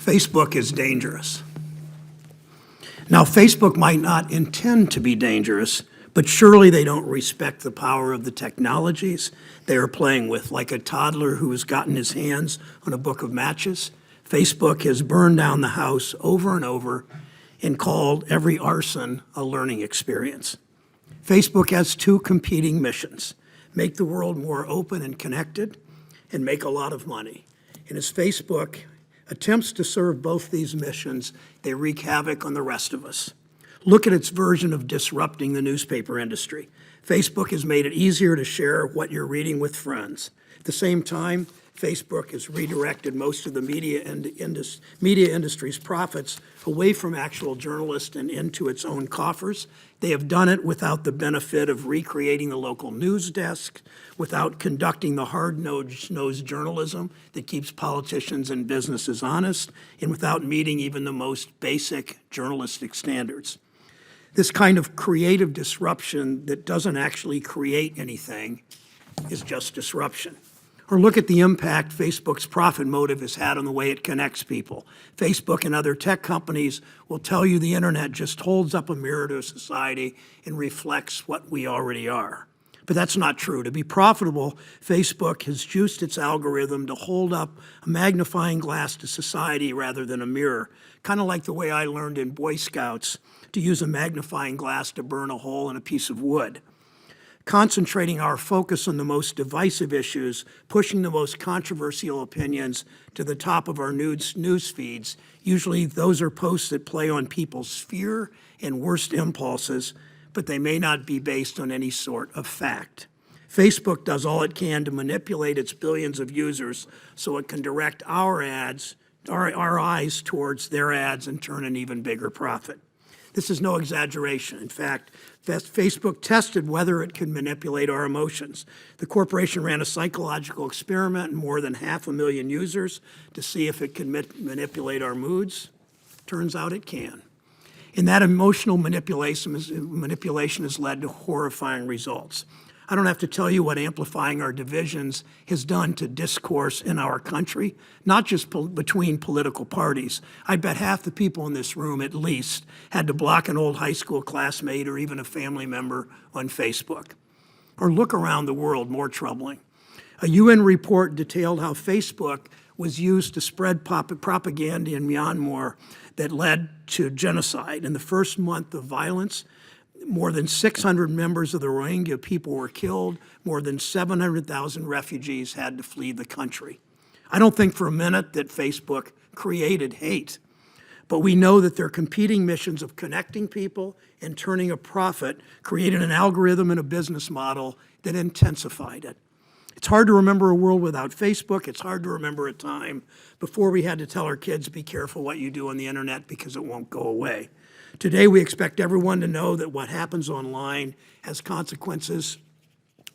Facebook is dangerous. Now, Facebook might not intend to be dangerous, but surely they don't respect the power of the technologies they are playing with, like a toddler who has gotten his hands on a book of matches. Facebook has burned down the house over and over and called every arson a learning experience. Facebook has two competing missions: make the world more open and connected, and make a lot of money. And as Facebook attempts to serve both these missions, they wreak havoc on the rest of us. Look at its version of disrupting the newspaper industry. Facebook has made it easier to share what you're reading with friends. At the same time, Facebook has redirected most of the media industry's profits away from actual journalists and into its own coffers. They have done it without the benefit of recreating the local news desk, without conducting the hard-nosed journalism that keeps politicians and businesses honest, and without meeting even the most basic journalistic standards. This kind of creative disruption that doesn't actually create anything is just disruption. Or look at the impact Facebook's profit motive has had on the way it connects people. Facebook and other tech companies will tell you the internet just holds up a mirror to society and reflects what we already are. But that's not true. To be profitable, Facebook has juiced its algorithm to hold up a magnifying glass to society rather than a mirror, kind of like the way I learned in Boy Scouts to use a magnifying glass to burn a hole in a piece of wood. Concentrating our focus on the most divisive issues, pushing the most controversial opinions to the top of our news feeds. Usually those are posts that play on people's fear and worst impulses, but they may not be based on any sort of fact. Facebook does all it can to manipulate its billions of users so it can direct our eyes towards their ads and turn an even bigger profit. This is no exaggeration. In fact, Facebook tested whether it could manipulate our emotions. The corporation ran a psychological experiment in more than 500,000 users to see if it could manipulate our moods. Turns out it can. And that emotional manipulation has led to horrifying results. I don't have to tell you what amplifying our divisions has done to discourse in our country, not just between political parties. I bet half the people in this room, at least, had to block an old high school classmate or even a family member on Facebook. Or look around the world, more troubling. A UN report detailed how Facebook was used to spread propaganda in Myanmar that led to genocide. In the first month of violence, more than 600 members of the Rohingya people were killed. More than 700,000 refugees had to flee the country. I don't think for a minute that Facebook created hate, but we know that their competing missions of connecting people and turning a profit created an algorithm and a business model that intensified it. It's hard to remember a world without Facebook. It's hard to remember a time before we had to tell our kids, be careful what you do on the internet because it won't go away. Today, we expect everyone to know that what happens online has consequences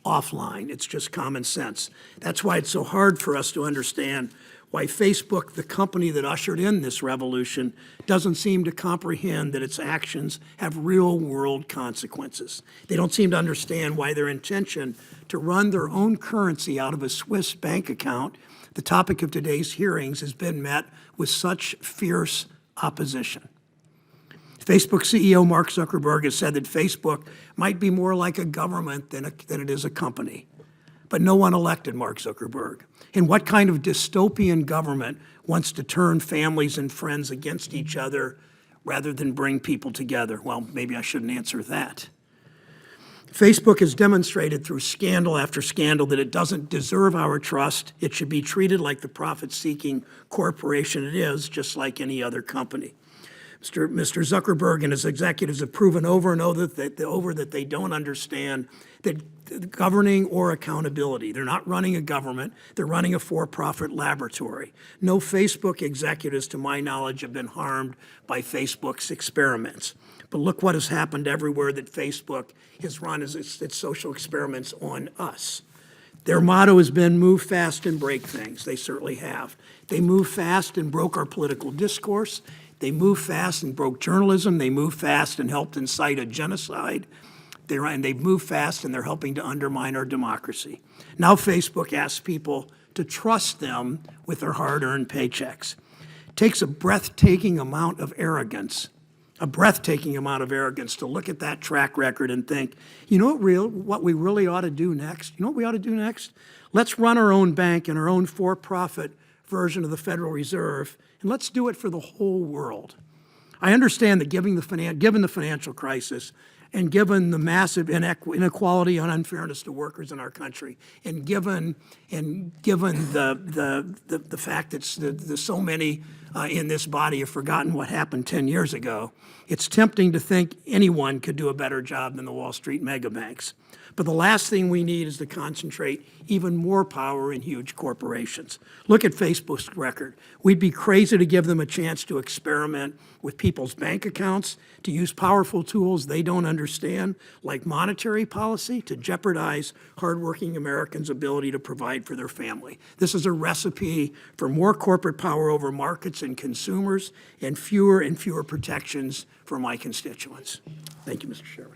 offline. It's just common sense. That's why it's so hard for us to understand why Facebook, the company that ushered in this revolution, doesn't seem to comprehend that its actions have real-world consequences. They don't seem to understand why their intention to run their own currency out of a Swiss bank account, the topic of today's hearings, has been met with such fierce opposition. Facebook CEO Mark Zuckerberg has said that Facebook might be more like a government than it is a company. But no one elected Mark Zuckerberg. And what kind of dystopian government wants to turn families and friends against each other rather than bring people together? Well, maybe I shouldn't answer that. Facebook has demonstrated through scandal after scandal that it doesn't deserve our trust. It should be treated like the profit-seeking corporation it is, just like any other company. Mr. Zuckerberg and his executives have proven over and over that they don't understand that governing or accountability. They're not running a government. They're running a for-profit laboratory. No Facebook executives, to my knowledge, have been harmed by Facebook's experiments. But look what has happened everywhere that Facebook has run its social experiments on us. Their motto has been move fast and break things. They certainly have. They moved fast and broke our political discourse. They moved fast and broke journalism. They moved fast and helped incite a genocide. They've moved fast and they're helping to undermine our democracy. Now Facebook asks people to trust them with their hard-earned paychecks. takes a breathtaking amount of arrogance, to look at that track record and think, you know what we really ought to do next? You know what we ought to do next? Let's run our own bank and our own for-profit version of the Federal Reserve, and let's do it for the whole world. I understand that given the financial crisis and given the massive inequality and unfairness to workers in our country, and given the fact that so many in this body have forgotten what happened 10 years ago, it's tempting to think anyone could do a better job than the Wall Street mega banks. But the last thing we need is to concentrate even more power in huge corporations. Look at Facebook's record. We'd be crazy to give them a chance to experiment with people's bank accounts, to use powerful tools they don't understand, like monetary policy, to jeopardize hardworking Americans' ability to provide for their family. This is a recipe for more corporate power over markets and consumers and fewer protections for my constituents. Thank you, Mr. Sherrod.